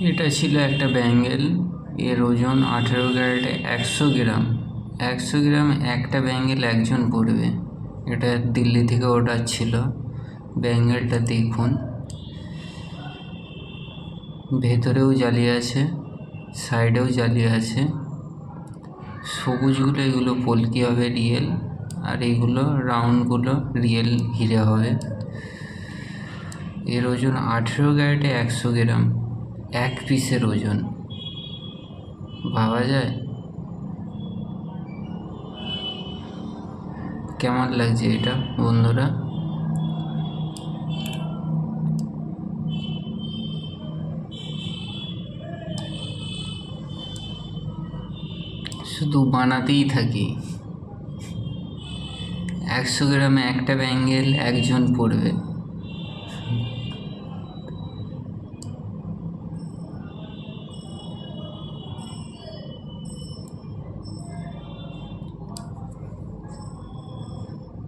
এটা ছিল একটা ব্যাঙ্গেল। এর ওজন 18 ক্যারেটে 100 গ্রাম। 100 গ্রাম একটা ব্যাঙ্গেল একজন পড়বে। এটা দিল্লি থেকে অর্ডার ছিল। ব্যাঙ্গেলটা দেখুন, ভেতরেও জালি আছে, সাইডেও জালি আছে। সবুজগুলো এগুলো পলকি হবে রিয়েল, আর এইগুলো রাউন্ডগুলো রিয়েল হিরে হবে। এর ওজন 18 ক্যারেটে 100 গ্রাম, এক পিসের ওজন। ভাবা যায়? কেমন লাগছে এটা বন্ধুরা? শুধু বানাতেই থাকি। 100 গ্রামে একটা ব্যাঙ্গেল একজন পড়বে।